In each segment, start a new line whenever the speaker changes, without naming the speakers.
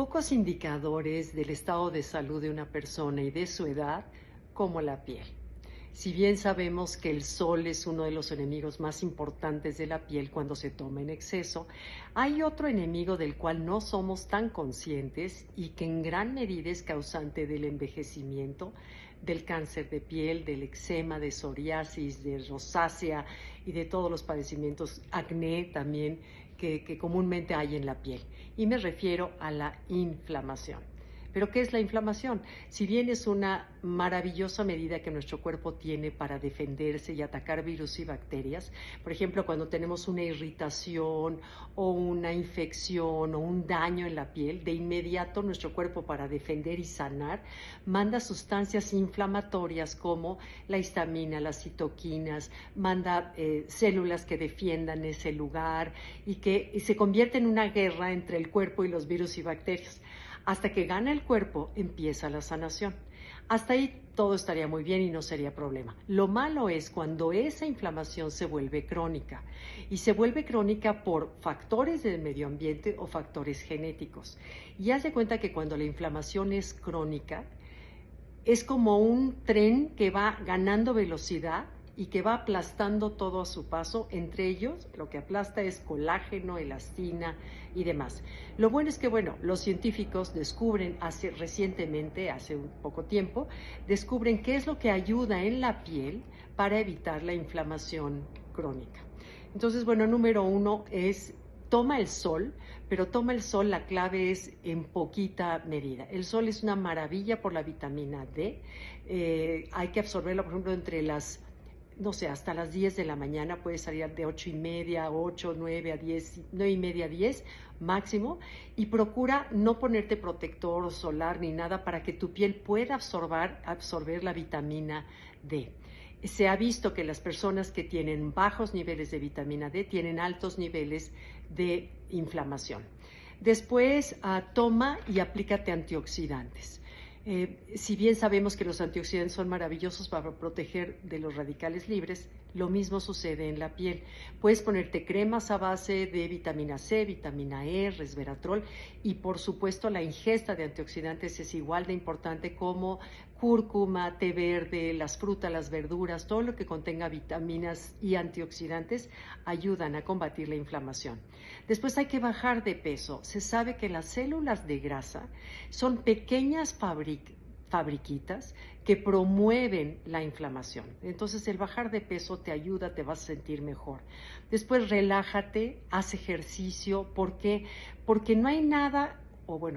pocos indicadores del estado de salud de una persona y de su edad como la piel. Si bien sabemos que el sol es uno de los enemigos más importantes de la piel cuando se toma en exceso, hay otro enemigo del cual no somos tan conscientes y que en gran medida es causante del envejecimiento, del cáncer de piel, del eczema, de psoriasis, de rosácea y de todos los padecimientos, acné también, que comúnmente hay en la piel. Y me refiero a la inflamación. ¿Pero qué es la inflamación? Si bien es una maravillosa medida que nuestro cuerpo tiene para defenderse y atacar virus y bacterias, por ejemplo, cuando tenemos una irritación o una infección o un daño en la piel, de inmediato nuestro cuerpo, para defender y sanar, manda sustancias inflamatorias como la histamina, las citoquinas, manda células que defiendan ese lugar y que se convierte en una guerra entre el cuerpo y los virus y bacterias. Hasta que gana el cuerpo, empieza la sanación. Hasta ahí todo estaría muy bien y no sería problema. Lo malo es cuando esa inflamación se vuelve crónica. Y se vuelve crónica por factores del medio ambiente o factores genéticos. Y haz de cuenta que cuando la inflamación es crónica, es como un tren que va ganando velocidad y que va aplastando todo a su paso. Entre ellos, lo que aplasta es colágeno, elastina y demás. Lo bueno es que, los científicos descubren recientemente, hace un poco tiempo, descubren qué es lo que ayuda en la piel para evitar la inflamación crónica. Entonces, número uno es: toma el sol, pero toma el sol, la clave es en poquita medida. El sol es una maravilla por la vitamina D. Hay que absorberla, por ejemplo, hasta las 10 de la mañana, puede salir de 8:30, 8, 9 a 10, 9:30 a 10 máximo, y procura no ponerte protector solar ni nada para que tu piel pueda absorber la vitamina D. Se ha visto que las personas que tienen bajos niveles de vitamina D tienen altos niveles de inflamación. Después, toma y aplícate antioxidantes. Si bien sabemos que los antioxidantes son maravillosos para proteger de los radicales libres, lo mismo sucede en la piel. Puedes ponerte cremas a base de vitamina C, vitamina E, resveratrol, y por supuesto la ingesta de antioxidantes es igual de importante, como cúrcuma, té verde, las frutas, las verduras, todo lo que contenga vitaminas y antioxidantes ayudan a combatir la inflamación. Después hay que bajar de peso. Se sabe que las células de grasa son pequeñas fabriquitas que promueven la inflamación. Entonces, el bajar de peso te ayuda, te vas a sentir mejor. Después, relájate, haz ejercicio. ¿Por qué? Porque no hay nada,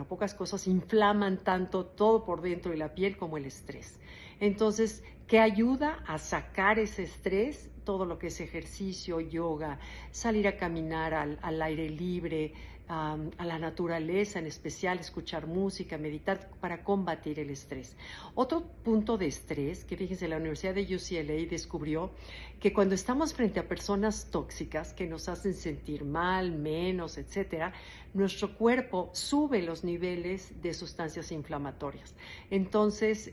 pocas cosas inflaman tanto todo por dentro de la piel como el estrés. Entonces, ¿qué ayuda a sacar ese estrés? Todo lo que es ejercicio, yoga, salir a caminar al aire libre, a la naturaleza en especial, escuchar música, meditar para combatir el estrés. Otro punto de estrés, que fíjense, la Universidad de UCLA descubrió que cuando estamos frente a personas tóxicas que nos hacen sentir mal, menos, etcétera, nuestro cuerpo sube los niveles de sustancias inflamatorias. Entonces,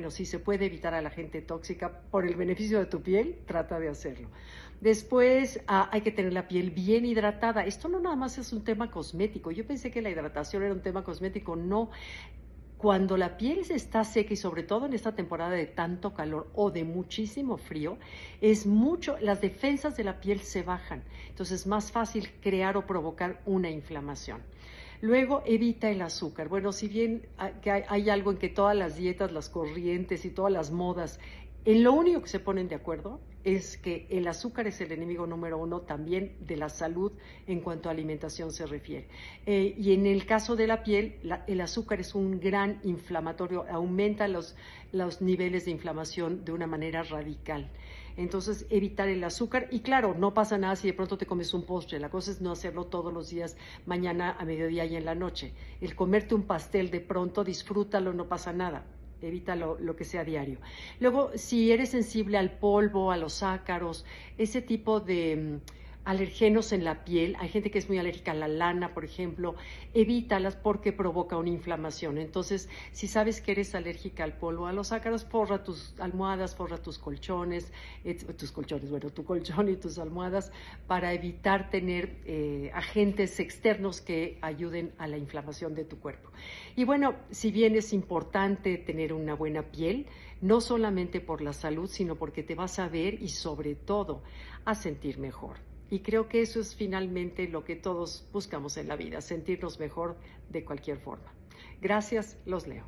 si se puede evitar a la gente tóxica por el beneficio de tu piel, trata de hacerlo. Después, hay que tener la piel bien hidratada. Esto no nada más es un tema cosmético. Yo pensé que la hidratación era un tema cosmético. No. Cuando la piel está seca, y sobre todo en esta temporada de tanto calor o de muchísimo frío, las defensas de la piel se bajan. Entonces es más fácil crear o provocar una inflamación. Luego, evita el azúcar. Si bien hay algo en que todas las dietas, las corrientes y todas las modas, en lo único que se ponen de acuerdo es que el azúcar es el enemigo número uno también de la salud en cuanto a alimentación se refiere. Y en el caso de la piel, el azúcar es un gran inflamatorio, aumenta los niveles de inflamación de una manera radical. Entonces, evitar el azúcar. Y claro, no pasa nada si de pronto te comes un postre. La cosa es no hacerlo todos los días, mañana, a mediodía y en la noche. El comerte un pastel de pronto, disfrútalo, no pasa nada. Evita lo que sea diario. Luego, si eres sensible al polvo, a los ácaros, ese tipo de alergenos en la piel. Hay gente que es muy alérgica a la lana, por ejemplo. Evítalas porque provoca una inflamación. Entonces, si sabes que eres alérgica al polvo, a los ácaros, forra tus almohadas, forra tus colchones, tu colchón y tus almohadas, para evitar tener agentes externos que ayuden a la inflamación de tu cuerpo. Y bueno, si bien es importante tener una buena piel, no solamente por la salud, sino porque te vas a ver y sobre todo a sentir mejor. Y creo que eso es finalmente lo que todos buscamos en la vida, sentirnos mejor de cualquier forma. Gracias, los leo.